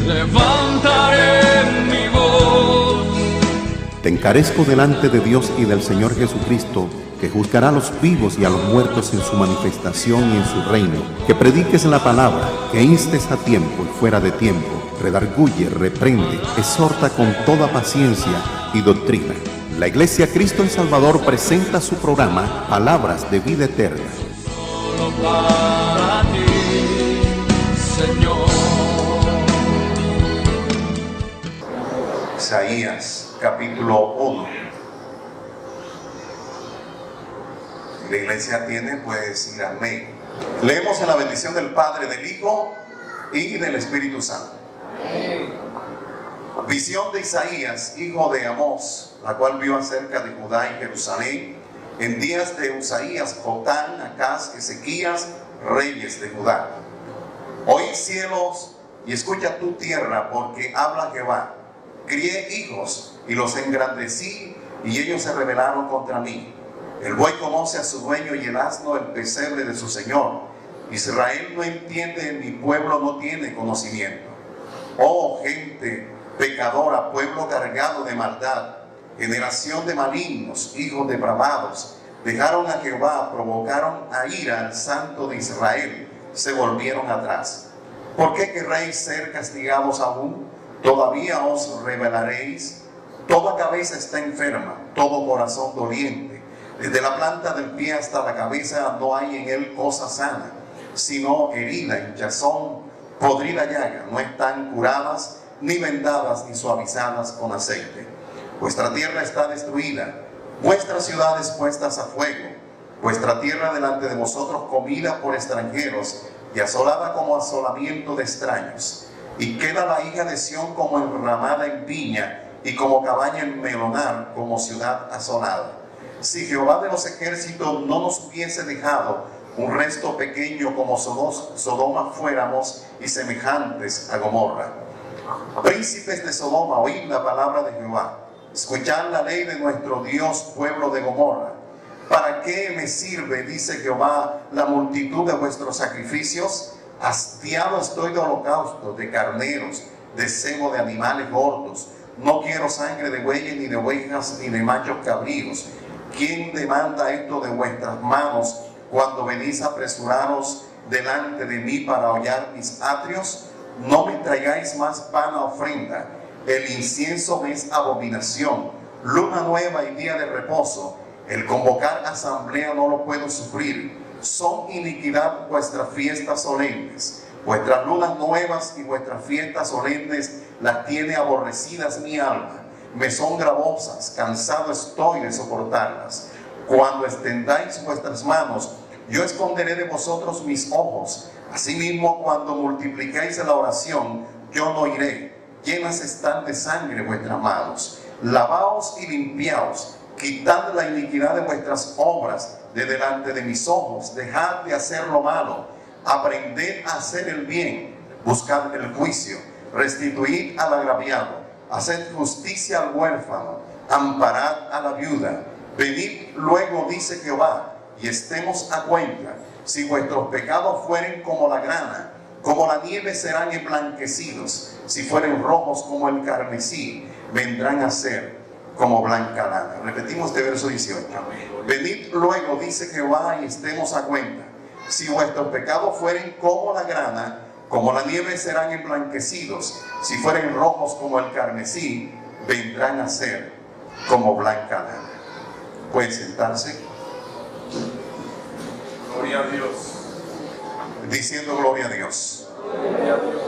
levantaré mi voz. Te encarezco delante de Dios y del Señor Jesucristo, que juzgará a los vivos y a los muertos en su manifestación y en su reino, que prediques la palabra, que instes a tiempo y fuera de tiempo, redarguye, reprende, exhorta con toda paciencia y doctrina. La Iglesia Cristo el Salvador presenta su programa Palabras de Vida Eterna. Solo para ti, Señor. Isaías capítulo 1. Si la iglesia tiene, puede decir amén. Leemos en la bendición del Padre, del Hijo y del Espíritu Santo. Amén. Visión de Isaías, hijo de Amós, la cual vio acerca de Judá y Jerusalén en días de Usaías, Jotán, Acaz, Ezequías, reyes de Judá. Oí cielos y escucha tu tierra, porque habla Jehová. Crié hijos y los engrandecí, y ellos se rebelaron contra mí. El buey conoce a su dueño y el asno el pesebre de su señor. Israel no entiende, mi pueblo no tiene conocimiento. Oh gente pecadora, pueblo cargado de maldad, generación de malignos, hijos depravados, dejaron a Jehová, provocaron a ira al Santo de Israel, se volvieron atrás. ¿Por qué querréis ser castigados aún? ¿Todavía os rebelaréis? Toda cabeza está enferma, todo corazón doliente. Desde la planta del pie hasta la cabeza no hay en él cosa sana, sino herida, hinchazón, podrida llaga. No están curadas, ni vendadas, ni suavizadas con aceite. Vuestra tierra está destruida, vuestras ciudades puestas a fuego, vuestra tierra delante de vosotros comida por extranjeros y asolada como asolamiento de extraños. Y queda la hija de Sión como enramada en viña y como cabaña en melonar, como ciudad asolada. Si Jehová de los ejércitos no nos hubiese dejado un resto pequeño como Sodoma fuéramos y semejantes a Gomorra. Príncipes de Sodoma, oíd la palabra de Jehová. Escuchad la ley de nuestro Dios, pueblo de Gomorra. ¿Para qué me sirve, dice Jehová, la multitud de vuestros sacrificios? Hastiado estoy de holocaustos, de carneros, de cebo de animales gordos. No quiero sangre de bueyes, ni de ovejas, ni de machos cabríos. ¿Quién demanda esto de vuestras manos cuando venís apresuraros delante de mí para hollar mis atrios? No me traigáis más pan a ofrenda. El incienso me es abominación. Luna nueva y día de reposo. El convocar asamblea no lo puedo sufrir. Son iniquidad vuestras fiestas solemnes. Vuestras lunas nuevas y vuestras fiestas solemnes las tiene aborrecidas mi alma. Me son gravosas, cansado estoy de soportarlas. Cuando extendáis vuestras manos, yo esconderé de vosotros mis ojos. Asimismo, cuando multiplicáis la oración, yo no iré. Llenas están de sangre vuestras manos. Lavaos y limpiaos. Quitad la iniquidad de vuestras obras de delante de mis ojos. Dejad de hacer lo malo. Aprended a hacer el bien. Buscad el juicio. Restituid al agraviado. Haced justicia al huérfano. Amparad a la viuda. Venid luego, dice Jehová, y estemos a cuenta. Si vuestros pecados fueren como la grana, como la nieve serán emblanquecidos. Si fueren rojos como el carmesí, vendrán a ser como blanca lana. Repetimos este verso 18. Venid luego, dice Jehová, y estemos a cuenta. Si vuestros pecados fueren como la grana, como la nieve serán emblanquecidos. Si fueren rojos como el carmesí, vendrán a ser como blanca lana. Pueden sentarse. Gloria a Dios. Diciendo gloria a Dios. Gloria a Dios.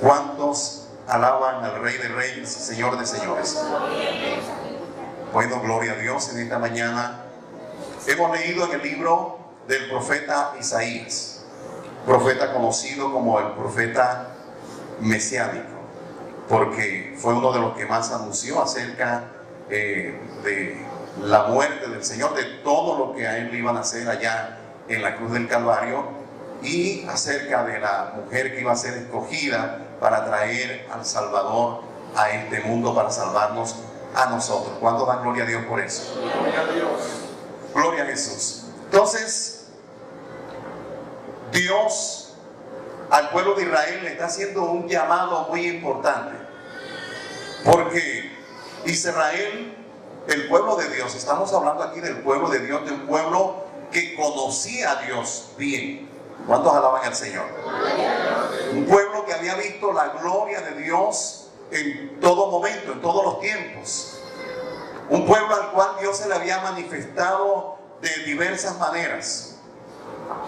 ¿Cuántos alaban al Rey de Reyes y Señor de Señores? Bueno, gloria a Dios. En esta mañana hemos leído en el libro del profeta Isaías, profeta conocido como el profeta mesiánico, porque fue uno de los que más anunció acerca de la muerte del Señor, de todo lo que a él le iban a hacer allá en la cruz del Calvario, y acerca de la mujer que iba a ser escogida para traer al Salvador a este mundo, para salvarnos a nosotros. ¿Cuánto dan gloria a Dios por eso? Gloria a Dios. Gloria a Jesús. Entonces, Dios al pueblo de Israel le está haciendo un llamado muy importante. Porque Israel, el pueblo de Dios, estamos hablando aquí del pueblo de Dios, de un pueblo que conocía a Dios bien. ¿Cuántos alaban al Señor? Un pueblo que había visto la gloria de Dios en todo momento, en todos los tiempos. Un pueblo al cual Dios se le había manifestado de diversas maneras.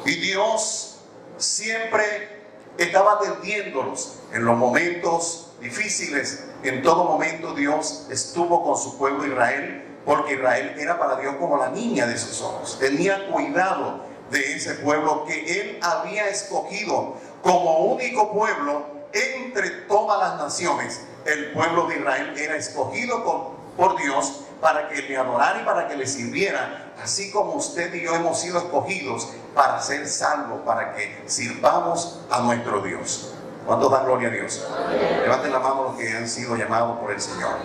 Y Dios siempre estaba atendiéndolos en los momentos difíciles. En todo momento Dios estuvo con su pueblo Israel, porque Israel era para Dios como la niña de sus ojos. Tenía cuidado de ese pueblo que Él había escogido como único pueblo entre todas las naciones. El pueblo de Israel era escogido por Dios para que le adorara y para que le sirviera, así como usted y yo hemos sido escogidos para ser salvos, para que sirvamos a nuestro Dios. ¿Cuántos dan gloria a Dios? Levanten la mano los que han sido llamados por el Señor.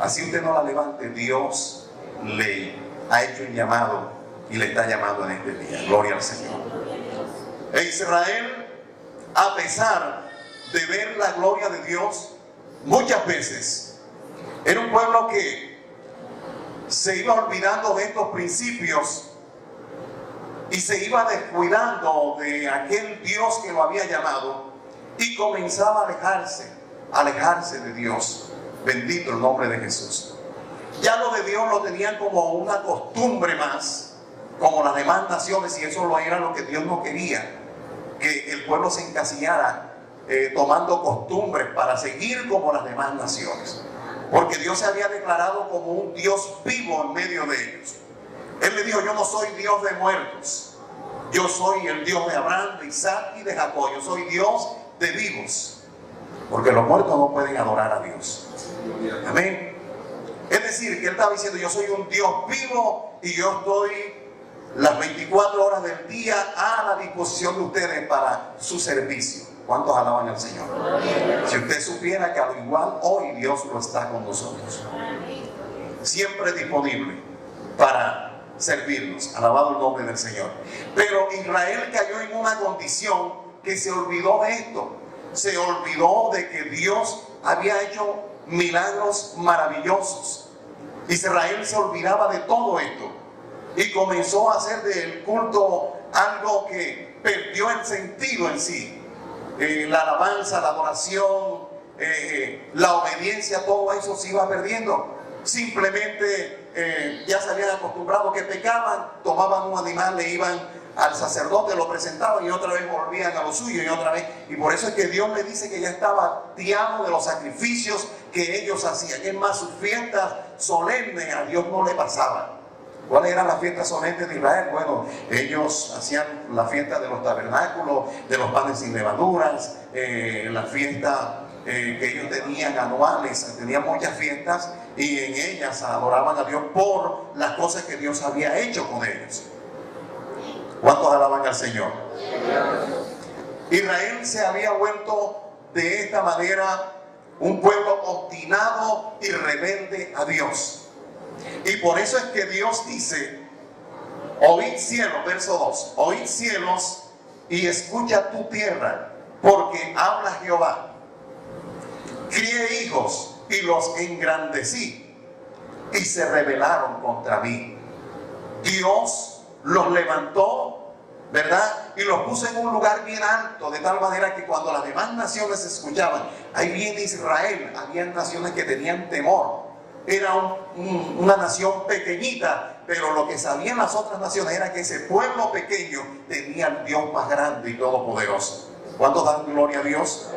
Así usted no la levante, Dios le ha hecho un llamado y le está llamando en este día. Gloria al Señor. E Israel, a pesar de ver la gloria de Dios, muchas veces era un pueblo que se iba olvidando de estos principios y se iba descuidando de aquel Dios que lo había llamado y comenzaba a alejarse de Dios. Bendito el nombre de Jesús. Ya lo de Dios lo tenían como una costumbre más, como las demás naciones, y eso lo era lo que Dios no quería, que el pueblo se encasillara tomando costumbres para seguir como las demás naciones, porque Dios se había declarado como un Dios vivo en medio de ellos. Él le dijo: yo no soy Dios de muertos, yo soy el Dios de Abraham, de Isaac y de Jacob, yo soy Dios de vivos, porque los muertos no pueden adorar a Dios. Amén. Es decir, que Él estaba diciendo: yo soy un Dios vivo y yo estoy las 24 horas del día a la disposición de ustedes para su servicio. ¿Cuántos alaban al Señor? Si usted supiera que a lo igual hoy Dios lo está con nosotros, siempre disponible para servirnos. Alabado el nombre del Señor. Pero Israel cayó en una condición que se olvidó de esto. Se olvidó de que Dios había hecho milagros maravillosos. Israel se olvidaba de todo esto y comenzó a hacer del culto algo que perdió el sentido en sí. La alabanza, la adoración, la obediencia, todo eso se iba perdiendo. Simplemente ya se habían acostumbrado que pecaban, tomaban un animal, le iban al sacerdote, lo presentaban y otra vez volvían a lo suyo y otra vez. Y por eso es que Dios le dice que ya estaba hastiado de los sacrificios que ellos hacían. Es más, sus fiestas solemnes a Dios no le pasaban. ¿Cuáles eran las fiestas solemnes de Israel? Bueno, ellos hacían la fiesta de los tabernáculos, de los panes sin levaduras, la fiesta que ellos tenían anuales, tenían muchas fiestas y en ellas adoraban a Dios por las cosas que Dios había hecho con ellos. ¿Cuántos alaban al Señor? Israel se había vuelto de esta manera un pueblo obstinado y rebelde a Dios. Y por eso es que Dios dice: oíd cielos, verso 2, oíd cielos y escucha tu tierra, porque habla Jehová. Crié hijos y los engrandecí y se rebelaron contra mí. Dios los levantó, ¿verdad? Y los puso en un lugar bien alto, de tal manera que cuando las demás naciones escuchaban: ahí viene Israel, había naciones que tenían temor. Era una nación pequeñita, pero lo que sabían las otras naciones era que ese pueblo pequeño tenía al Dios más grande y todopoderoso. ¿Cuántos dan gloria a Dios?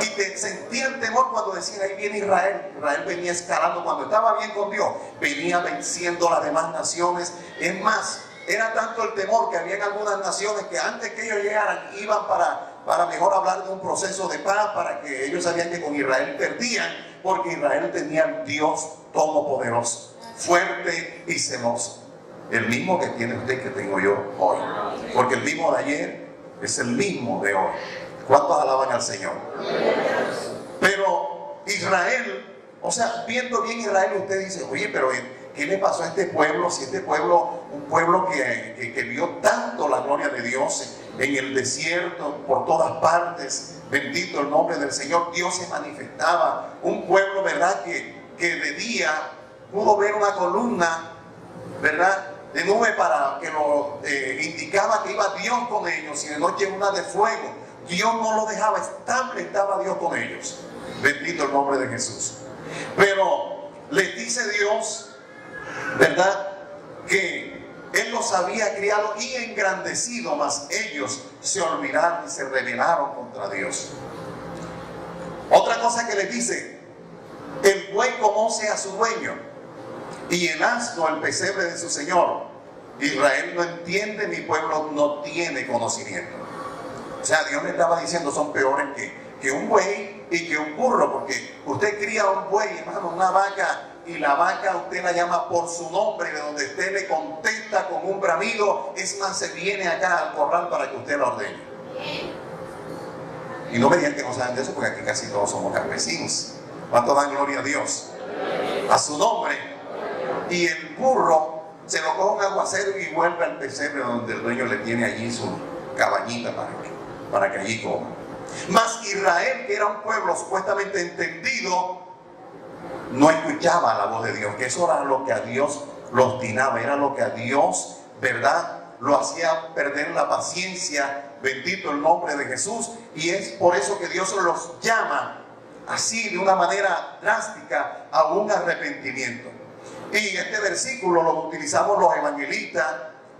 Y sentían temor cuando decían: ahí viene Israel. Israel venía escalando, cuando estaba bien con Dios, venía venciendo a las demás naciones. Es más, era tanto el temor que había algunas naciones que antes que ellos llegaran iban para mejor hablar de un proceso de paz, para que ellos sabían que con Israel perdían, porque Israel tenía al Dios todopoderoso, fuerte y celoso. El mismo que tiene usted, que tengo yo hoy. Porque el mismo de ayer es el mismo de hoy. ¿Cuántos alaban al Señor? Pero Israel, o sea, viendo bien Israel, usted dice: oye, pero ¿qué le pasó a este pueblo? Si este pueblo, un pueblo que vio tanto la gloria de Dios en el desierto, por todas partes. Bendito el nombre del Señor. Dios se manifestaba. Un pueblo, ¿verdad?, que de día pudo ver una columna, ¿verdad?, de nube para que lo indicaba que iba Dios con ellos, y de noche una de fuego. Dios no lo dejaba, estaba Dios con ellos. Bendito el nombre de Jesús. Pero les dice Dios, ¿verdad?, que Él los había criado y engrandecido, mas ellos se olvidaron y se rebelaron contra Dios. Otra cosa que les dice: el buey conoce a su dueño, y el asno el pesebre de su señor. Israel no entiende, mi pueblo no tiene conocimiento. O sea, Dios le estaba diciendo, son peores que un buey y que un burro, porque usted cría un buey, hermano, una vaca, y la vaca usted la llama por su nombre, de donde usted le contesta con un bramido. Es más, se viene acá al corral para que usted la ordene. Y no me digan que no saben de eso, porque aquí casi todos somos campesinos. ¿Cuánto dan gloria a Dios? A su nombre. Y el burro se lo coge un aguacero y vuelve al pesebre donde el dueño le tiene allí su cabañita para que allí coma. Mas Israel, que era un pueblo supuestamente entendido, no escuchaba la voz de Dios, que eso era lo que a Dios los obstinaba, era lo que a Dios, ¿verdad?, lo hacía perder la paciencia. Bendito el nombre de Jesús. Y es por eso que Dios los llama así, de una manera drástica, a un arrepentimiento. Y este versículo lo utilizamos los evangelistas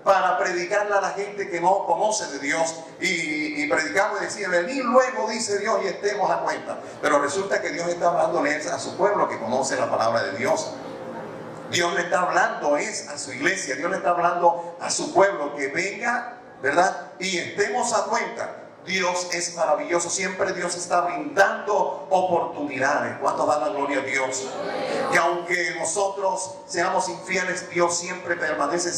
para predicarle a la gente que no conoce de Dios, y predicamos y decir: venid luego, dice Dios, y estemos a cuenta. Pero resulta que Dios está hablándole a su pueblo que conoce la palabra de Dios. Dios le está hablando a su iglesia, Dios le está hablando a su pueblo que venga, ¿verdad?, y estemos a cuenta. Dios es maravilloso, siempre Dios está brindando oportunidades. ¿Cuántos dan la gloria a Dios? Que aunque nosotros seamos infieles, Dios siempre permanece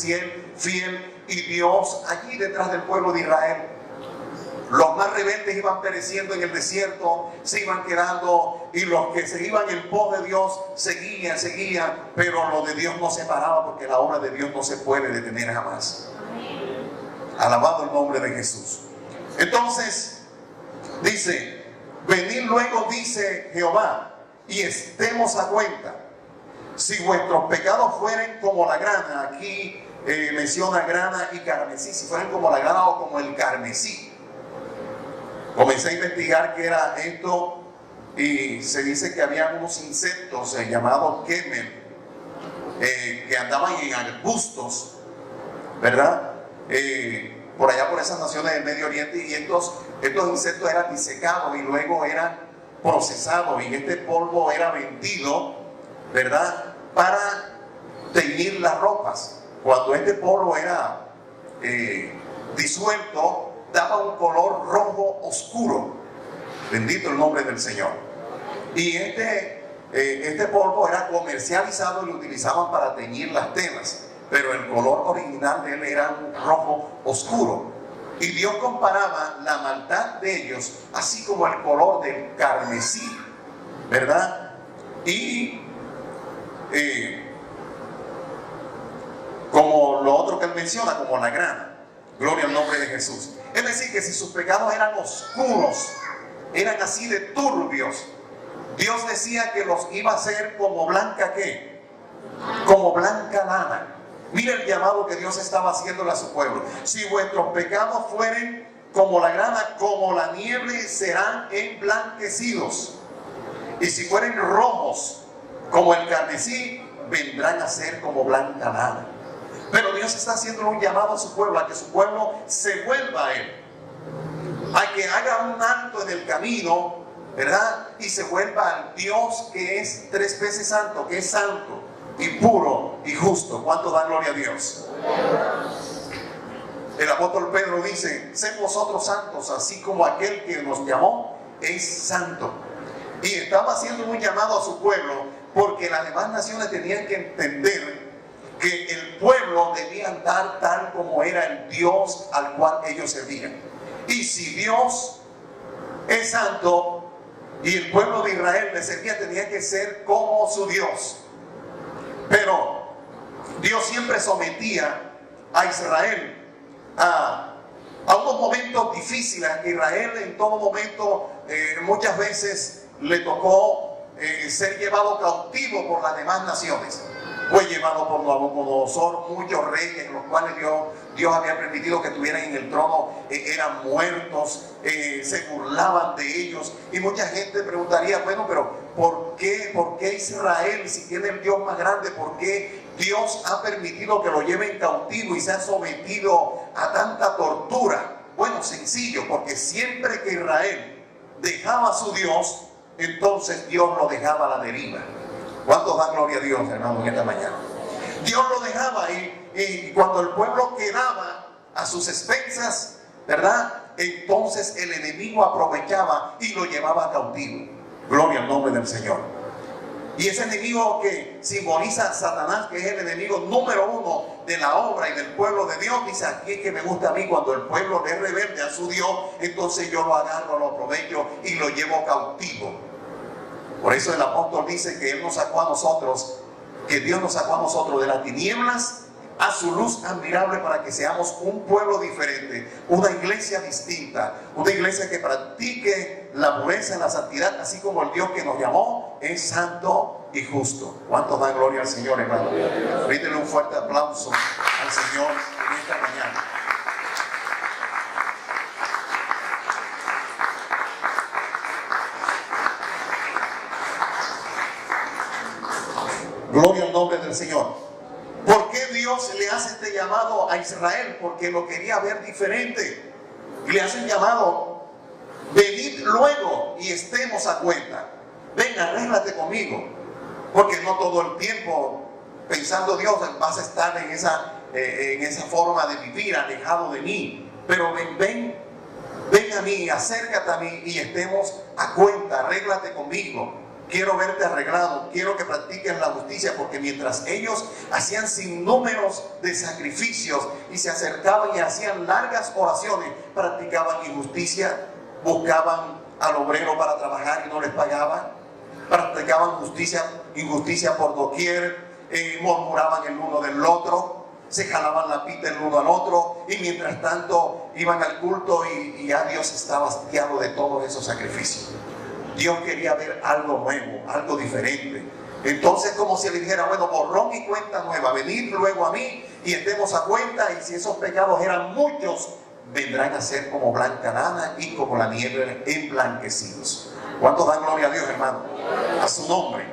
fiel. Y Dios, allí detrás del pueblo de Israel, los más rebeldes iban pereciendo en el desierto, se iban quedando, y los que se iban en pos de Dios seguían, pero lo de Dios no se paraba, porque la obra de Dios no se puede detener jamás. Alabado el nombre de Jesús. Entonces dice: venid luego, dice Jehová, y estemos a cuenta. Si vuestros pecados fueren como la grana, aquí menciona grana y carmesí, si fueran como la grana o como el carmesí. Comencé a investigar qué era esto, y se dice que había unos insectos llamados quemel, que andaban en arbustos, ¿verdad?, por allá por esas naciones del Medio Oriente, y estos insectos eran disecados y luego eran procesados, y este polvo era vendido, ¿verdad?, para teñir las ropas. Cuando este polvo era disuelto, daba un color rojo oscuro. Bendito el nombre del Señor. Y este polvo era comercializado y lo utilizaban para teñir las telas, pero el color original de él era un rojo oscuro. Y Dios comparaba la maldad de ellos, así como el color del carmesí, ¿verdad?, y como lo otro que él menciona, como la grana. Gloria al nombre de Jesús. Es decir, que si sus pecados eran oscuros, eran así de turbios, Dios decía que los iba a hacer como blanca, ¿qué?, como blanca lana. Mira el llamado que Dios estaba haciéndole a su pueblo: si vuestros pecados fueren como la grana, como la nieve, serán emblanquecidos. Y si fueren rojos como el carmesí, vendrán a ser como blanca lana. Pero Dios está haciendo un llamado a su pueblo, a que su pueblo se vuelva a Él, a que haga un alto en el camino, ¿verdad?, y se vuelva al Dios que es 3 veces santo, que es santo y puro y justo. ¿Cuánto dan gloria a Dios? El apóstol Pedro dice: sed vosotros santos, así como aquel que nos llamó es santo. Y estaba haciendo un llamado a su pueblo, porque las demás naciones tenían que entender que el pueblo debía andar tal como era el Dios al cual ellos servían. Y si Dios es santo y el pueblo de Israel le servía, tenía que ser como su Dios. Pero Dios siempre sometía a Israel a a unos momentos difíciles. A Israel en todo momento, muchas veces le tocó ser llevado cautivo por las demás naciones. Fue llevado por Nabucodonosor, muchos reyes, los cuales Dios había permitido que estuvieran en el trono, eran muertos, se burlaban de ellos. Y mucha gente preguntaría, bueno, pero ¿por qué Israel, si tiene el Dios más grande, por qué Dios ha permitido que lo lleven cautivo y se ha sometido a tanta tortura? Bueno, sencillo, porque siempre que Israel dejaba a su Dios, entonces Dios lo dejaba a la deriva. ¿Cuántos dan gloria a Dios, hermano, en esta mañana? Dios lo dejaba y cuando el pueblo quedaba a sus expensas, ¿verdad? Entonces el enemigo aprovechaba y lo llevaba cautivo. Gloria al nombre del Señor. Y ese enemigo que simboliza a Satanás, que es el enemigo número uno de la obra y del pueblo de Dios, dice: aquí es que me gusta a mí, cuando el pueblo es rebelde a su Dios, entonces yo lo agarro, lo aprovecho y lo llevo cautivo. Por eso el apóstol dice que Él nos sacó a nosotros, que Dios nos sacó a nosotros de las tinieblas a su luz admirable, para que seamos un pueblo diferente, una iglesia distinta, una iglesia que practique la pureza y la santidad, así como el Dios que nos llamó es santo y justo. ¿Cuántos dan gloria al Señor, hermano? Bríndele un fuerte aplauso al Señor en esta mañana. Gloria al nombre del Señor. ¿Por qué Dios le hace este llamado a Israel? Porque lo quería ver diferente. Y le hace un llamado: venid luego y estemos a cuenta. Ven, arréglate conmigo. Porque no todo el tiempo, pensando Dios, vas a estar en esa forma de vivir, alejado de mí. Pero ven a mí, acércate a mí y estemos a cuenta, arréglate conmigo. Quiero verte arreglado, quiero que practiquen la justicia, porque mientras ellos hacían sinnúmeros de sacrificios y se acercaban y hacían largas oraciones, practicaban injusticia, buscaban al obrero para trabajar y no les pagaban, practicaban injusticia por doquier, murmuraban el uno del otro, se jalaban la pita el uno al otro, y mientras tanto iban al culto y ya Dios estaba hastiado de todos esos sacrificios. Dios quería ver algo nuevo, algo diferente. Entonces, como si le dijera: bueno, borrón y cuenta nueva, venid luego a mí y estemos a cuenta, y si esos pecados eran muchos, vendrán a ser como blanca lana y como la nieve emblanquecidos. ¿Cuántos dan gloria a Dios, hermano? A su nombre.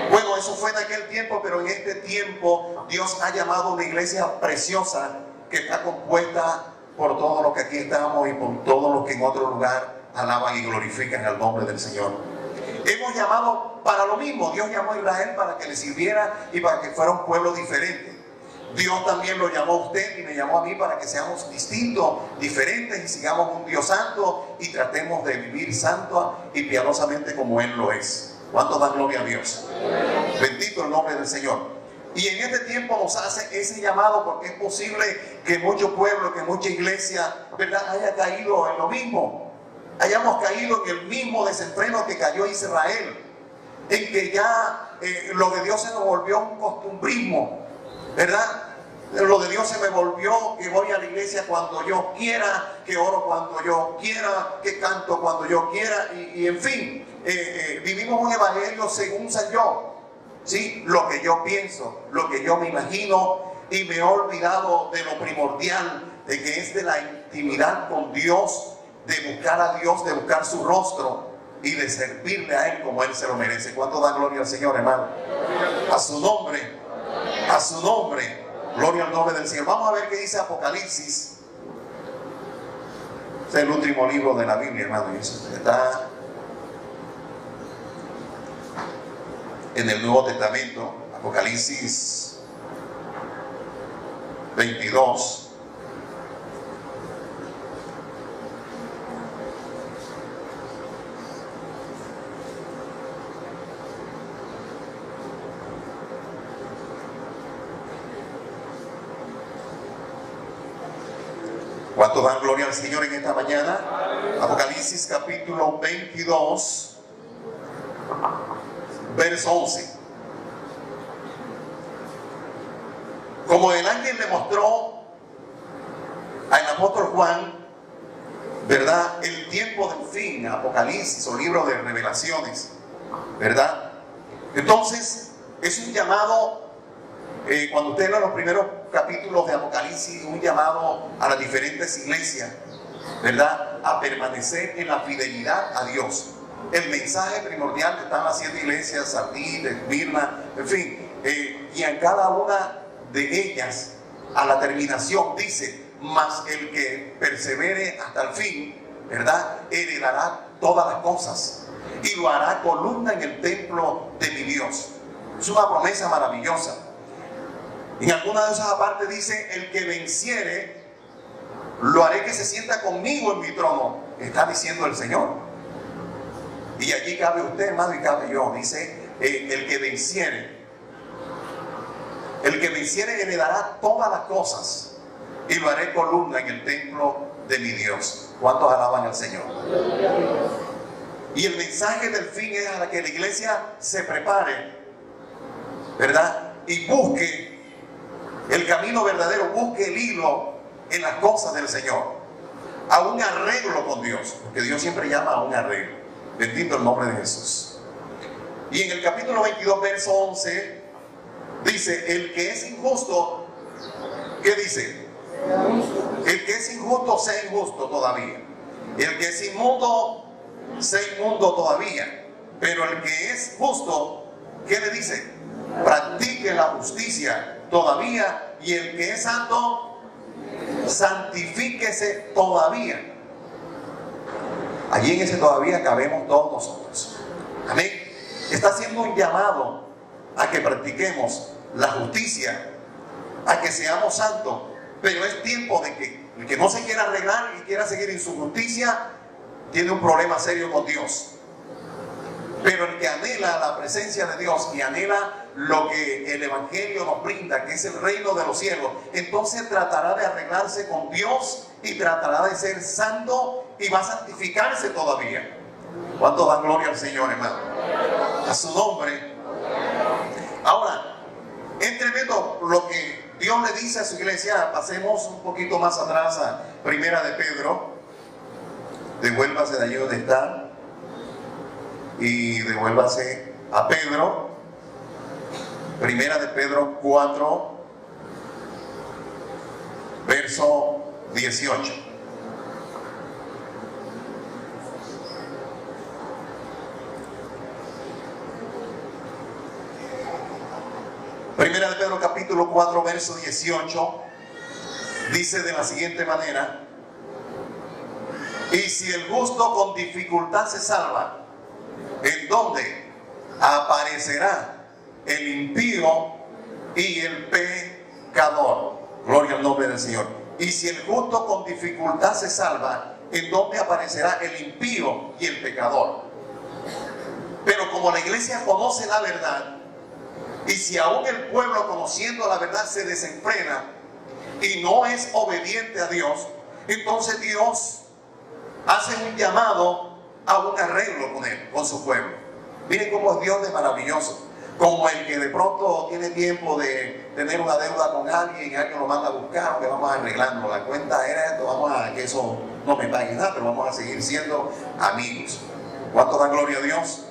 Bueno, eso fue en aquel tiempo, pero en este tiempo Dios ha llamado a una iglesia preciosa que está compuesta por todos los que aquí estamos y por todos los que en otro lugar alaban y glorifican el nombre del Señor. Hemos llamado para lo mismo. Dios llamó a Israel para que le sirviera y para que fuera un pueblo diferente. Dios también lo llamó a usted y me llamó a mí para que seamos distintos, diferentes, y sigamos un Dios santo y tratemos de vivir santo y piadosamente como Él lo es. ¿Cuántos dan gloria a Dios? Bendito el nombre del Señor. Y en este tiempo nos hace ese llamado, porque es posible que mucho pueblo, que mucha iglesia, ¿verdad?, haya caído en lo mismo. Hayamos caído en el mismo desenfreno que cayó Israel, en que ya lo de Dios se nos volvió un costumbrismo, ¿verdad? Lo de Dios se me volvió que voy a la iglesia cuando yo quiera, que oro cuando yo quiera, que canto cuando yo quiera, y en fin, vivimos un evangelio según soy yo, ¿sí? Lo que yo pienso, lo que yo me imagino, y me he olvidado de lo primordial, de que es de la intimidad con Dios, de buscar a Dios, de buscar su rostro y de servirle a Él como Él se lo merece. ¿Cuánto da gloria al Señor, hermano? A su nombre, a su nombre, gloria al nombre del Señor. Vamos a ver qué dice Apocalipsis. Este es el último libro de la Biblia, hermano, y eso está en el Nuevo Testamento. Apocalipsis 22. ¿Cuántos dan gloria al Señor en esta mañana? Apocalipsis capítulo 22, verso 11. Como el ángel le mostró al apóstol Juan ¿verdad? El tiempo del fin, Apocalipsis o libro de Revelaciones, ¿verdad? Entonces, es un llamado, cuando usted lee los primeros capítulos de Apocalipsis, un llamado a las diferentes iglesias, ¿verdad? A permanecer en la fidelidad a Dios. El mensaje primordial que están las 7 iglesias, Sardis, Esmirna, en fin, y en cada una de ellas, a la terminación, dice: mas el que persevere hasta el fin, ¿verdad?, heredará todas las cosas y lo hará columna en el templo de mi Dios. Es una promesa maravillosa. En alguna de esas partes dice: el que venciere, lo haré que se sienta conmigo en mi trono, está diciendo el Señor. Y allí cabe usted, hermano, y cabe yo. Dice: el que venciere heredará todas las cosas y lo haré columna en el templo de mi Dios. ¿Cuántos alaban al Señor? Y el mensaje del fin es a que la iglesia se prepare, ¿verdad? Y busque el camino verdadero, busque el hilo en las cosas del Señor, a un arreglo con Dios, porque Dios siempre llama a un arreglo. Bendito el nombre de Jesús. Y en el capítulo 22, verso 11, dice: el que es injusto, ¿qué dice? El que es injusto, sea injusto todavía. El que es inmundo, sea inmundo todavía. Pero el que es justo, ¿qué le dice? Practique la justicia todavía. Y el que es santo, santifíquese todavía. Allí en ese todavía cabemos todos nosotros. Amén. Está haciendo un llamado a que practiquemos la justicia, a que seamos santos. Pero es tiempo de que el que no se quiera arreglar y quiera seguir en su justicia, tiene un problema serio con Dios. Pero el que anhela la presencia de Dios y anhela lo que el Evangelio nos brinda, que es el reino de los cielos, entonces tratará de arreglarse con Dios y tratará de ser santo y va a santificarse todavía. ¿Cuánto dan gloria al Señor, hermano? A su nombre. Ahora, es tremendo lo que Dios le dice a su iglesia. Pasemos un poquito más atrás a Primera de Pedro. Devuélvase de allí donde está y devuélvase a Pedro. Primera de Pedro 4, verso 18. Primera de Pedro capítulo 4, verso 18, dice de la siguiente manera: y si el justo con dificultad se salva, ¿en dónde aparecerá el impío y el pecador? Gloria al nombre del Señor. Y si el justo con dificultad se salva, ¿en dónde aparecerá el impío y el pecador? Pero como la iglesia conoce la verdad, y si aún el pueblo, conociendo la verdad, se desenfrena y no es obediente a Dios, entonces Dios hace un llamado a un arreglo con él, con su pueblo. Miren cómo es Dios de maravilloso. Como el que de pronto tiene tiempo de tener una deuda con alguien y alguien lo manda a buscar, que vamos arreglando, la cuenta era esto, vamos a que eso no me pague nada, pero vamos a seguir siendo amigos. ¿Cuánto da gloria a Dios?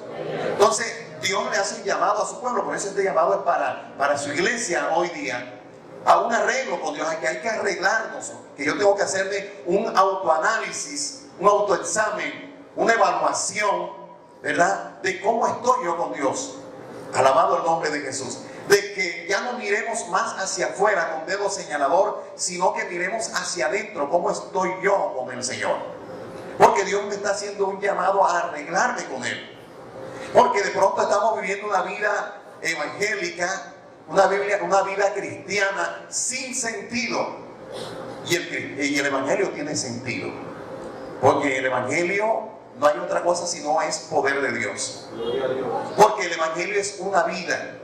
Entonces Dios le hace un llamado a su pueblo. Por eso este llamado es para su iglesia hoy día, a un arreglo con Dios, a que hay que arreglarnos, que yo tengo que hacerme un autoanálisis, un autoexamen, una evaluación, ¿verdad?, de cómo estoy yo con Dios. Alabado el nombre de Jesús. De que ya no miremos más hacia afuera con dedo señalador, sino que miremos hacia adentro, cómo estoy yo con el Señor. Porque Dios me está haciendo un llamado a arreglarme con Él. Porque de pronto estamos viviendo una vida evangélica, una vida cristiana sin sentido. Y el evangelio tiene sentido. Porque el evangelio no hay otra cosa sino es poder de Dios. Porque el evangelio es una vida.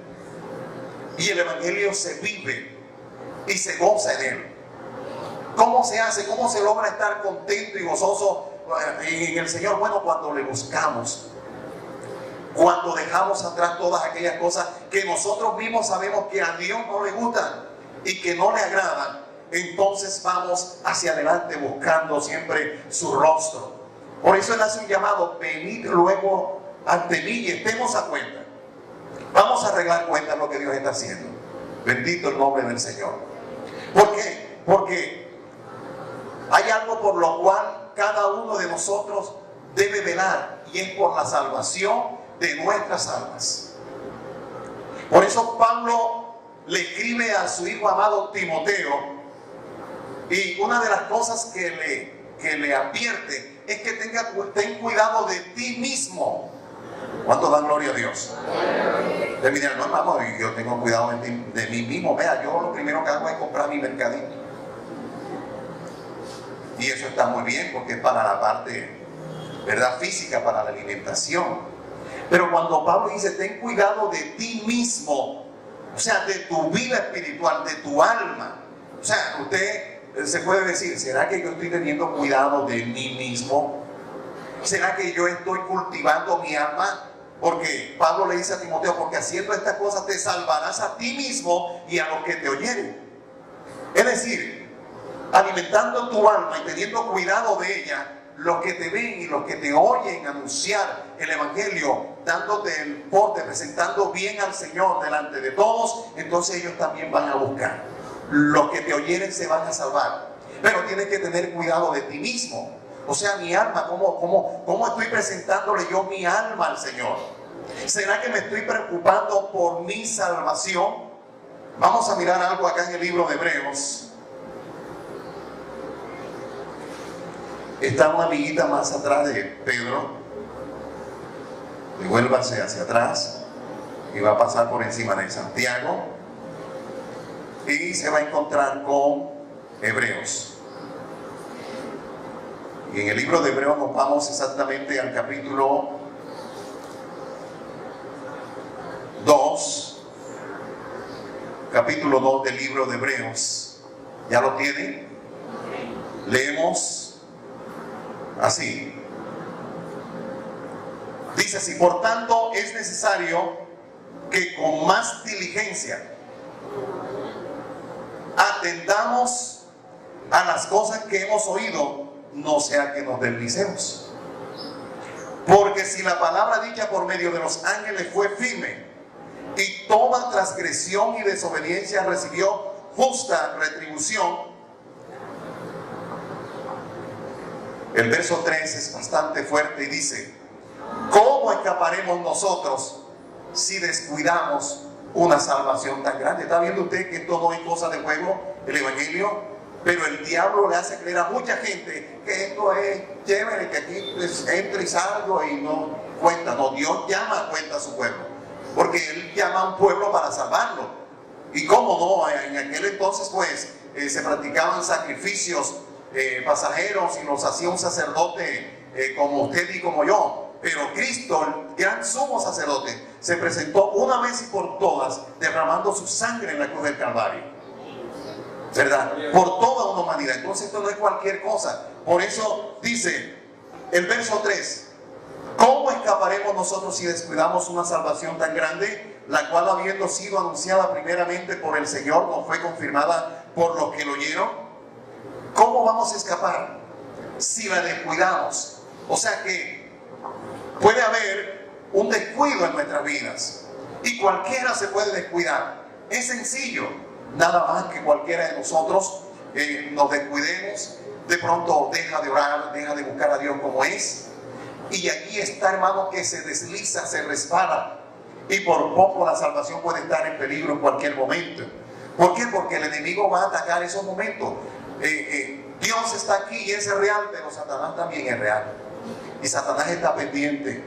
Y el evangelio se vive y se goza en él. ¿Cómo se hace? ¿Cómo se logra estar contento y gozoso en el Señor? Bueno, cuando le buscamos. Cuando dejamos atrás todas aquellas cosas que nosotros mismos sabemos que a Dios no le gustan y que no le agradan, entonces vamos hacia adelante buscando siempre su rostro. Por eso Él hace un llamado: venid luego ante mí y estemos a cuenta. Vamos a arreglar cuentas lo que Dios está haciendo. Bendito el nombre del Señor. ¿Por qué? Porque hay algo por lo cual cada uno de nosotros debe velar, y es por la salvación de nuestras almas. Por eso Pablo le escribe a su hijo amado Timoteo, y una de las cosas que le advierte es que ten cuidado de ti mismo. ¿Cuánto dan gloria a Dios? De mi no, hermano, yo tengo cuidado de mí mismo. Vea, yo lo primero que hago es comprar mi mercadito. Y eso está muy bien porque es para la parte, ¿verdad?, física, para la alimentación. Pero cuando Pablo dice ten cuidado de ti mismo, o sea, de tu vida espiritual, de tu alma. O sea, usted se puede decir: ¿será que yo estoy teniendo cuidado de mí mismo? ¿Será que yo estoy cultivando mi alma? Porque Pablo le dice a Timoteo: porque haciendo estas cosas te salvarás a ti mismo y a los que te oyeren. Es decir, alimentando tu alma y teniendo cuidado de ella, los que te ven y los que te oyen anunciar el Evangelio, dándote el porte, presentando bien al Señor delante de todos, entonces ellos también van a buscar. Los que te oyeren se van a salvar. Pero tienes que tener cuidado de ti mismo. O sea, mi alma, ¿cómo estoy presentándole yo mi alma al Señor? ¿Será que me estoy preocupando por mi salvación? Vamos a mirar algo acá en el libro de Hebreos. Está una liguita más atrás de Pedro. Devuélvase hacia atrás y va a pasar por encima de Santiago y se va a encontrar con Hebreos. Y en el libro de Hebreos nos vamos exactamente al capítulo 2. Capítulo 2 del libro de Hebreos. ¿Ya lo tienen? Leemos así. Dice así: por tanto es necesario que con más diligencia atendamos a las cosas que hemos oído, no sea que nos deslicemos. Porque si la palabra dicha por medio de los ángeles fue firme, y toda transgresión y desobediencia recibió justa retribución. El verso 3 es bastante fuerte y dice: ¿cómo escaparemos nosotros si descuidamos una salvación tan grande? ¿Está viendo usted que esto no es cosa de juego, el Evangelio? Pero el diablo le hace creer a mucha gente que esto es chévere, que aquí pues, entro y salgo y no cuenta. No, Dios llama a cuenta a su pueblo, porque Él llama a un pueblo para salvarlo. Y cómo no, en aquel entonces pues se practicaban sacrificios pasajeros y los hacía un sacerdote como usted y como yo. Pero Cristo, el gran sumo sacerdote, se presentó una vez y por todas derramando su sangre en la cruz del Calvario, ¿verdad? Por toda una humanidad. Entonces esto no es cualquier cosa. Por eso dice el verso 3: ¿cómo escaparemos nosotros si descuidamos una salvación tan grande, la cual, habiendo sido anunciada primeramente por el Señor, nos fue confirmada por los que lo oyeron? ¿Cómo vamos a escapar si la descuidamos? O sea que puede haber un descuido en nuestras vidas, y cualquiera se puede descuidar. Es sencillo, nada más que cualquiera de nosotros nos descuidemos, de pronto deja de orar, deja de buscar a Dios como es, y aquí está, hermano, que se desliza, se resbala, y por poco la salvación puede estar en peligro en cualquier momento. ¿Por qué? Porque el enemigo va a atacar esos momentos. Dios está aquí y es real, pero Satanás también es real, y Satanás está pendiente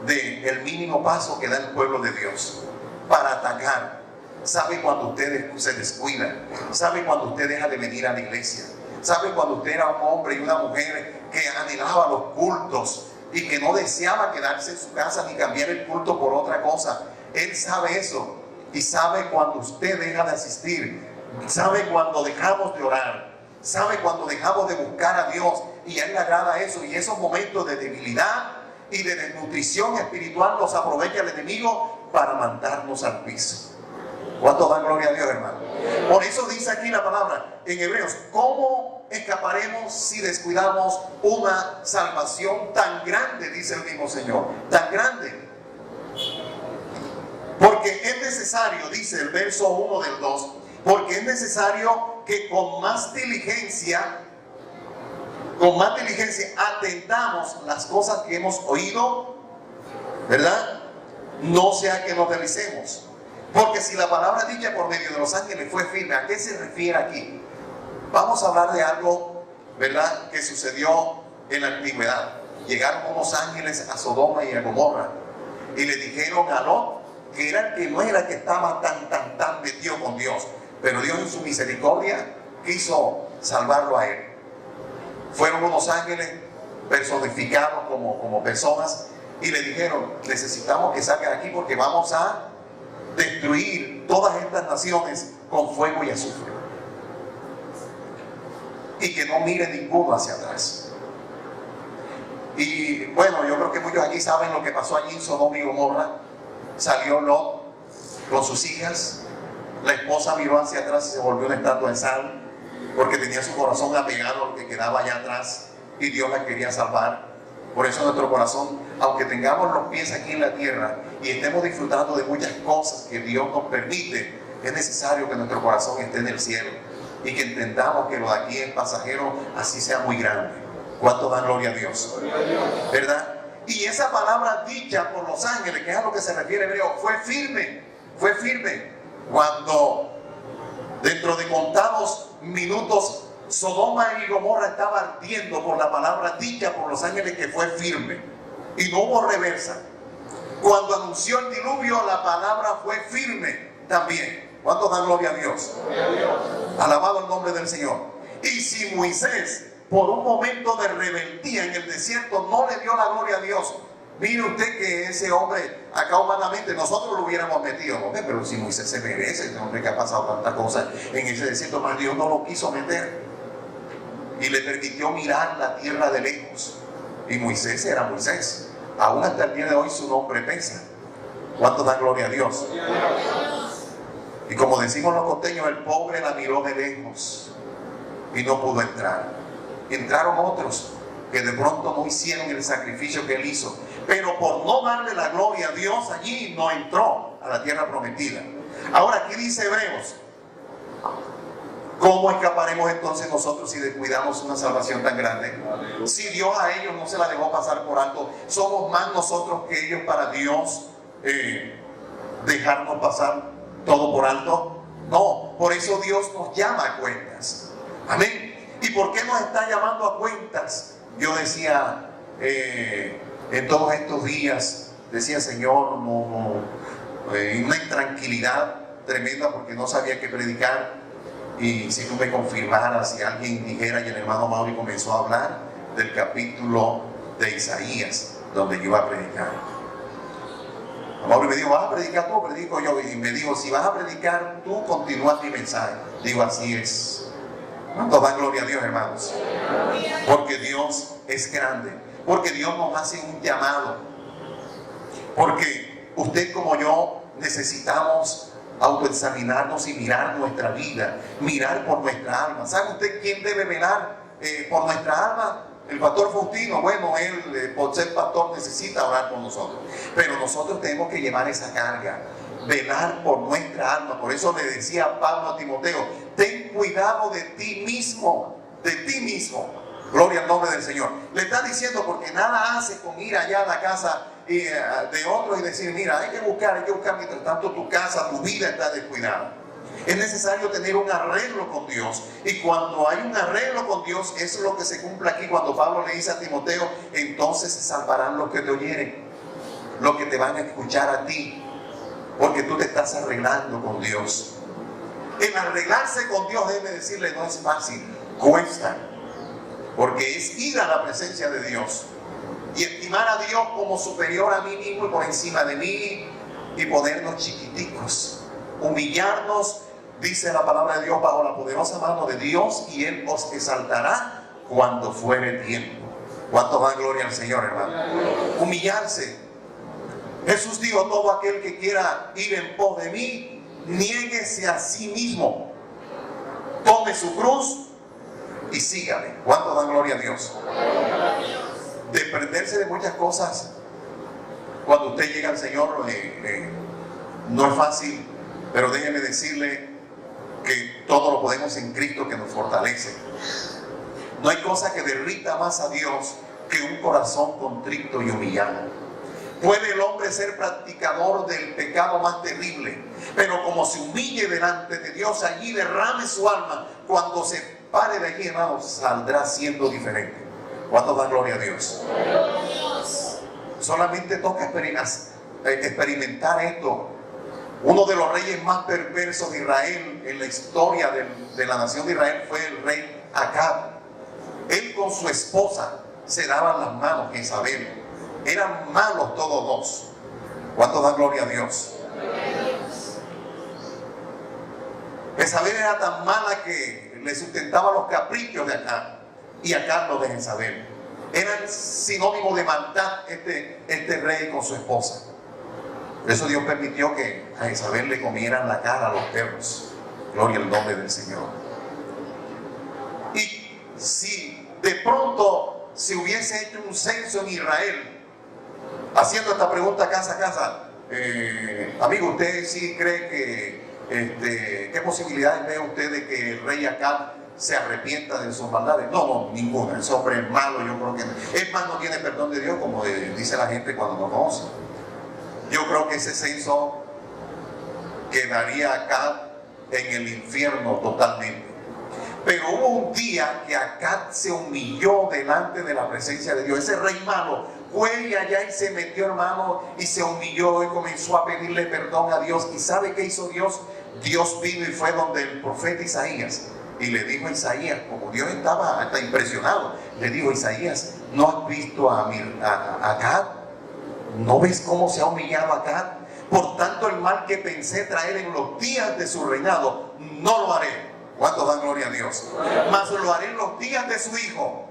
del mínimo paso que da el pueblo de Dios para atacar. Sabe cuando usted se descuida, sabe cuando usted deja de venir a la iglesia, sabe cuando usted era un hombre y una mujer que anhelaba los cultos y que no deseaba quedarse en su casa ni cambiar el culto por otra cosa. Él sabe eso, y sabe cuando usted deja de asistir, sabe cuando dejamos de orar, sabe cuando dejamos de buscar a Dios, y a Él le agrada eso. Y esos momentos de debilidad y de desnutrición espiritual los aprovecha el enemigo para mandarnos al piso. ¿Cuánto dan gloria a Dios, hermano? Por eso dice aquí la palabra en Hebreos: ¿cómo escaparemos si descuidamos una salvación tan grande? Dice el mismo Señor, tan grande. Porque es necesario, dice el verso 1 del 2, porque es necesario que con más diligencia atendamos las cosas que hemos oído, ¿verdad? No sea que nos deslicemos. Porque si la palabra dicha por medio de los ángeles fue firme, ¿a qué se refiere aquí? Vamos a hablar de algo, ¿verdad?, que sucedió en la antigüedad. Llegaron unos ángeles a Sodoma y a Gomorra y le dijeron a Lot que era el que no era que estaba tan metido con Dios, pero Dios en su misericordia quiso salvarlo a él. Fueron unos ángeles personificados como personas y le dijeron: necesitamos que salgan aquí porque vamos a destruir todas estas naciones con fuego y azufre, y que no mire ninguno hacia atrás. Y bueno, yo creo que muchos aquí saben lo que pasó allí en Sodoma y Gomorra. Salió Lot con sus hijas, la esposa miró hacia atrás y se volvió una estatua de sal, porque tenía su corazón apegado a lo que quedaba allá atrás y Dios la quería salvar. Por eso nuestro corazón, aunque tengamos los pies aquí en la tierra y estemos disfrutando de muchas cosas que Dios nos permite, es necesario que nuestro corazón esté en el cielo y que entendamos que lo de aquí es pasajero, así sea muy grande. ¿Cuánto dan gloria a Dios? ¿Verdad? Y esa palabra dicha por los ángeles, que es a lo que se refiere Hebreo, fue firme. Cuando dentro de contados minutos Sodoma y Gomorra estaba ardiendo por la palabra dicha por los ángeles, que fue firme y no hubo reversa. Cuando anunció el diluvio, la palabra fue firme también. ¿Cuántos dan gloria a Dios? Alabado el nombre del Señor. Y si Moisés, por un momento de rebeldía en el desierto, no le dio la gloria a Dios, mire usted que ese hombre, acá humanamente nosotros lo hubiéramos metido, ¿no? Pero si Moisés se merece, ese hombre que ha pasado tantas cosas en ese desierto, más Dios no lo quiso meter y le permitió mirar la tierra de lejos. Y Moisés era Moisés. Aún hasta el día de hoy su nombre pesa. ¿Cuánto da gloria a Dios? Y como decimos los costeños, el pobre la miró de lejos y no pudo entrar. Entraron otros que de pronto no hicieron el sacrificio que él hizo, pero por no darle la gloria a Dios, allí no entró a la tierra prometida. Ahora aquí dice Hebreos: ¿cómo escaparemos entonces nosotros si descuidamos una salvación tan grande? Si Dios a ellos no se la dejó pasar por alto, ¿somos más nosotros que ellos para Dios dejarnos pasar todo por alto? No, por eso Dios nos llama a cuentas. Amén. ¿Y por qué nos está llamando a cuentas? Yo decía en todos estos días, decía: Señor, una intranquilidad tremenda porque no sabía qué predicar. Y si tú me confirmaras, si alguien dijera, y el hermano Mauri comenzó a hablar del capítulo de Isaías, donde yo iba a predicar. Mauri me dijo: ¿vas a predicar tú o predico yo? Y me dijo: si vas a predicar tú, continúa mi mensaje. Digo: así es. ¿Cuánto da gloria a Dios, hermanos? Porque Dios es grande, porque Dios nos hace un llamado, porque usted como yo necesitamos autoexaminarnos y mirar nuestra vida, mirar por nuestra alma. ¿Sabe usted quién debe velar por nuestra alma? El pastor Faustino. Bueno, él por ser pastor necesita orar por nosotros, pero nosotros tenemos que llevar esa carga, velar por nuestra alma. Por eso le decía Pablo a Timoteo: ten cuidado de ti mismo, Gloria al nombre del Señor. Le está diciendo, porque nada hace con ir allá a la casa de otro y decir: mira, hay que buscar, mientras tanto tu casa, tu vida está descuidada. Es necesario tener un arreglo con Dios, y cuando hay un arreglo con Dios, eso es lo que se cumple aquí cuando Pablo le dice a Timoteo: entonces se salvarán los que te oyeren, los que te van a escuchar a ti, porque tú te estás arreglando con Dios. El arreglarse con Dios, déjeme decirle, no es fácil, cuesta, porque es ir a la presencia de Dios y estimar a Dios como superior a mí mismo y por encima de mí, y ponernos chiquiticos, humillarnos, dice la palabra de Dios, bajo la poderosa mano de Dios, y Él os exaltará cuando fuere tiempo. ¿Cuánto da gloria al Señor, hermano? Humillarse. Jesús dijo: todo aquel que quiera ir en pos de mí, niéguese a sí mismo, tome su cruz y sígame. ¿Cuántos dan gloria a Dios? Desprenderse de muchas cosas cuando usted llega al Señor no es fácil, pero déjeme decirle que todo lo podemos en Cristo que nos fortalece. No hay cosa que derrita más a Dios que un corazón contrito y humillado. Puede el hombre ser practicador del pecado más terrible, pero como se humille delante de Dios, allí derrame su alma, cuando se pare de allí, hermano, saldrá siendo diferente. ¿Cuántos dan gloria a Dios? Solamente toca experimentar esto. Uno de los reyes más perversos de Israel en la historia de la nación de Israel fue el rey Acab. Él con su esposa se daban las manos, Jezabel. Eran malos todos dos. ¿Cuántos dan gloria a Dios? Jezabel era tan mala que le sustentaba los caprichos de Acab y Acab los de Jezabel. Eran sinónimo de maldad este rey con su esposa. Por eso Dios permitió que a Jezabel le comieran la cara a los perros. Gloria al nombre del Señor. Y si de pronto se hubiese hecho un censo en Israel, haciendo esta pregunta casa a casa, amigo, ¿usted sí cree que qué posibilidades ve usted de que el rey Acab se arrepienta de sus maldades? No, ninguna. Ese hombre es malo, yo creo que es más, no tiene perdón de Dios, como dice la gente cuando no conoce. Yo creo que ese censo quedaría acá en el infierno totalmente. Pero hubo un día que Acab se humilló delante de la presencia de Dios. Ese rey malo fue allá y se metió, hermano, y se humilló y comenzó a pedirle perdón a Dios. ¿Y sabe qué hizo Dios? Dios vino y fue donde el profeta Isaías y le dijo a Isaías, como Dios estaba hasta impresionado, le dijo: Isaías, ¿no has visto a Acab? ¿No ves cómo se ha humillado Acab? Por tanto, el mal que pensé traer en los días de su reinado, no lo haré. ¿Cuántos dan gloria a Dios? Mas lo haré en los días de su hijo,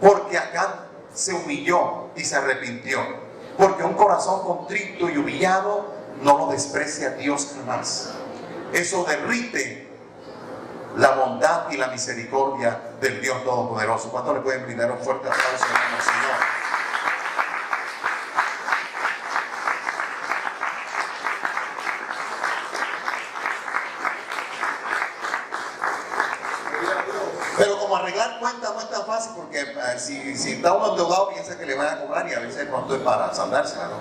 porque Acab se humilló y se arrepintió. Porque un corazón contrito y humillado no lo desprecia Dios jamás. Eso derrite la bondad y la misericordia del Dios Todopoderoso. ¿Cuántos le pueden brindar un fuerte aplauso al Señor? Pero como arreglar cuentas no es tan fácil, porque si está uno endeudado piensa que le van a cobrar, y a veces pronto es para saldársela, ¿no?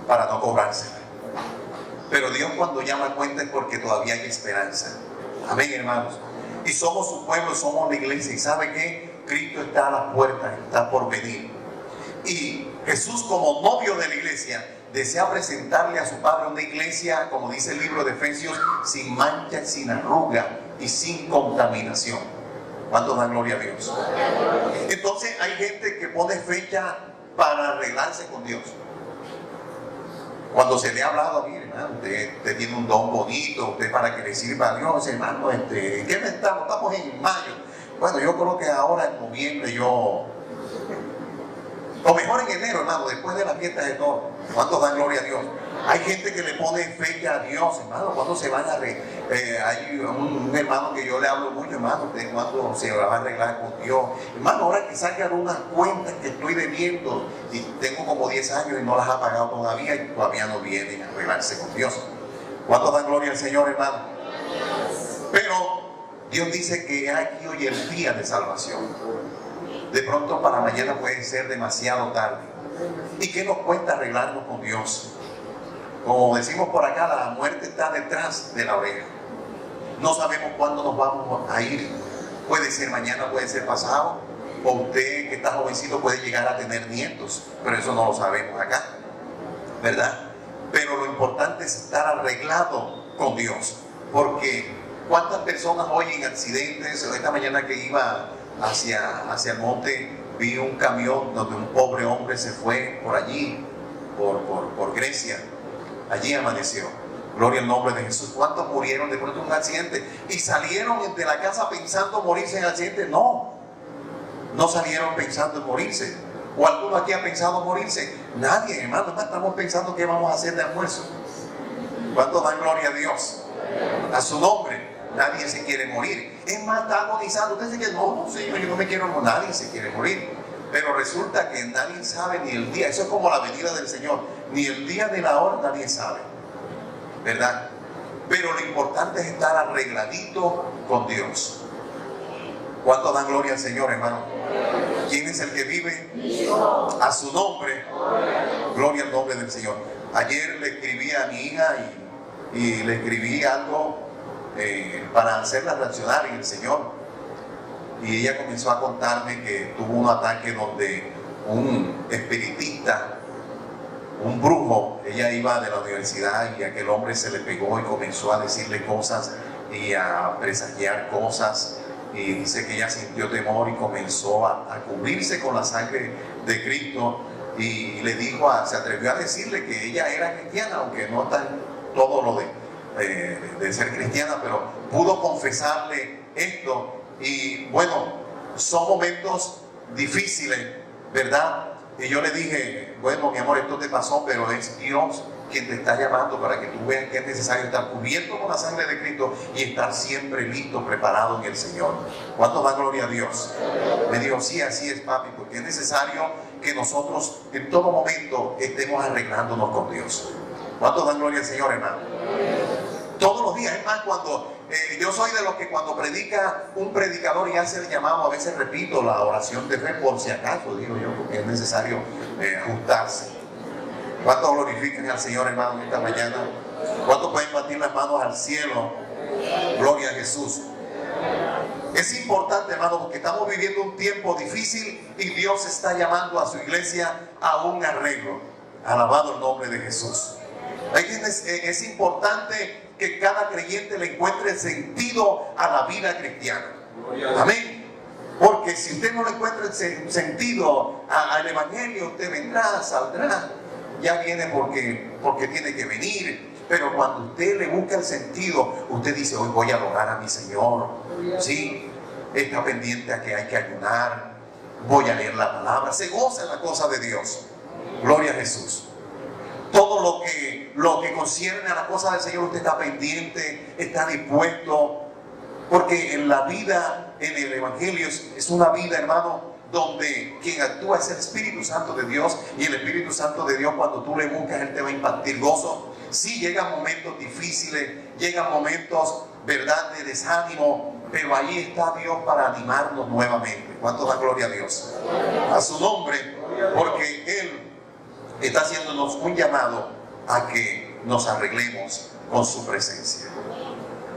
Para no cobrársela. Pero Dios cuando llama a cuenta es porque todavía hay esperanza. Amén, hermanos. Y somos su pueblo, somos la iglesia. ¿Y sabe qué? Cristo está a las puertas, está por venir. Y Jesús, como novio de la iglesia, desea presentarle a su Padre una iglesia, como dice el libro de Efesios, sin mancha, sin arruga y sin contaminación. ¿Cuántos dan gloria a Dios? Entonces hay gente que pone fecha para arreglarse con Dios. Cuando se le ha hablado, mire, hermano, usted tiene un don bonito, usted para que le sirva a Dios, hermano, ¿en qué mes estamos? Estamos en mayo. Bueno, yo creo que ahora en noviembre o mejor en enero, hermano, después de las fiestas de todo. ¿Cuántos dan gloria a Dios? Hay gente que le pone fecha a Dios, hermano. ¿Cuándo se van a hay un hermano que yo le hablo mucho, hermano, ¿usted cuándo se va a arreglar con Dios? Hermano, ahora que sacan unas cuentas que estoy debiendo y tengo como 10 años y no las ha pagado todavía, y todavía no vienen a arreglarse con Dios. ¿Cuántos dan gloria al Señor, hermano? Pero Dios dice que es aquí hoy el día de salvación. De pronto para mañana puede ser demasiado tarde. ¿Y qué nos cuesta arreglarnos con Dios? Como decimos por acá, la muerte está detrás de la oreja. No sabemos cuándo nos vamos a ir. Puede ser mañana, puede ser pasado. O usted que está jovencito puede llegar a tener nietos, pero eso no lo sabemos acá, ¿verdad? Pero lo importante es estar arreglado con Dios. Porque ¿cuántas personas hoy en accidentes? Esta mañana que iba hacia el monte, vi un camión donde un pobre hombre se fue por allí, por Grecia. Allí amaneció. Gloria al nombre de Jesús. ¿Cuántos murieron de pronto en un accidente? Y salieron de la casa pensando morirse en accidente. No salieron pensando en morirse. ¿O alguno aquí ha pensado morirse? Nadie, hermano. Estamos pensando qué vamos a hacer de almuerzo. ¿Cuántos dan gloria a Dios? A su nombre. Nadie se quiere morir. Es más, está agonizando. Usted dice que no, Señor, yo no me quiero morir. Nadie se quiere morir. Pero resulta que nadie sabe ni el día. Eso es como la venida del Señor. Ni el día ni la hora nadie sabe. ¿Verdad? Pero lo importante es estar arregladito con Dios. ¿Cuántos dan gloria al Señor, hermano? ¿Quién es el que vive? A su nombre. Gloria al nombre del Señor. Ayer le escribí a mi hija y le escribí algo para hacerla reaccionar en el Señor. Y ella comenzó a contarme que tuvo un ataque donde un espiritista, un brujo, ella iba de la universidad y aquel hombre se le pegó y comenzó a decirle cosas y a presagiar cosas. Y dice que ella sintió temor y comenzó a cubrirse con la sangre de Cristo. Y le dijo, se atrevió a decirle que ella era cristiana, aunque no tan todo lo de ser cristiana, pero pudo confesarle esto. Y bueno, son momentos difíciles, ¿verdad? Y yo le dije, bueno, mi amor, esto te pasó, pero es Dios quien te está llamando para que tú veas que es necesario estar cubierto con la sangre de Cristo y estar siempre listo, preparado en el Señor. ¿Cuántos dan gloria a Dios? Me dijo, sí, así es, papi, porque es necesario que nosotros en todo momento estemos arreglándonos con Dios. ¿Cuántos dan gloria al Señor, hermano? Todos los días. Es más, cuando yo soy de los que cuando predica un predicador y hace el llamado, a veces repito la oración de fe por si acaso, digo yo, porque es necesario ajustarse. ¿Cuántos glorifican al Señor, hermano, esta mañana? ¿Cuántos pueden batir las manos al cielo? Gloria a Jesús. Es importante, hermano, porque estamos viviendo un tiempo difícil y Dios está llamando a su iglesia a un arreglo. Alabado el nombre de Jesús. Es importante que cada creyente le encuentre sentido a la vida cristiana. Amén. Porque si usted no le encuentra sentido al evangelio, usted vendrá, saldrá, ya viene porque tiene que venir. Pero cuando usted le busca el sentido, usted dice, hoy voy a adorar a mi Señor. Sí, está pendiente a que hay que ayunar, voy a leer la palabra, se goza en la cosa de Dios. Gloria a Jesús. Todo lo que concierne a la cosa del Señor, usted está pendiente, está dispuesto, porque en la vida, en el Evangelio, es una vida, hermano, donde quien actúa es el Espíritu Santo de Dios, y el Espíritu Santo de Dios, cuando tú le buscas, Él te va a impartir gozo. Sí, llegan momentos difíciles, llegan momentos, verdad, de desánimo, pero ahí está Dios para animarnos nuevamente. ¿Cuánto da gloria a Dios? A su nombre, porque Él está haciéndonos un llamado a que nos arreglemos con su presencia.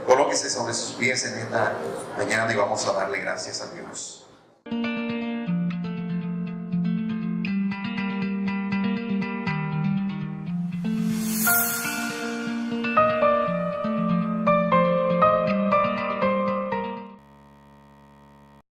Colóquese sobre sus pies en esta mañana y vamos a darle gracias a Dios.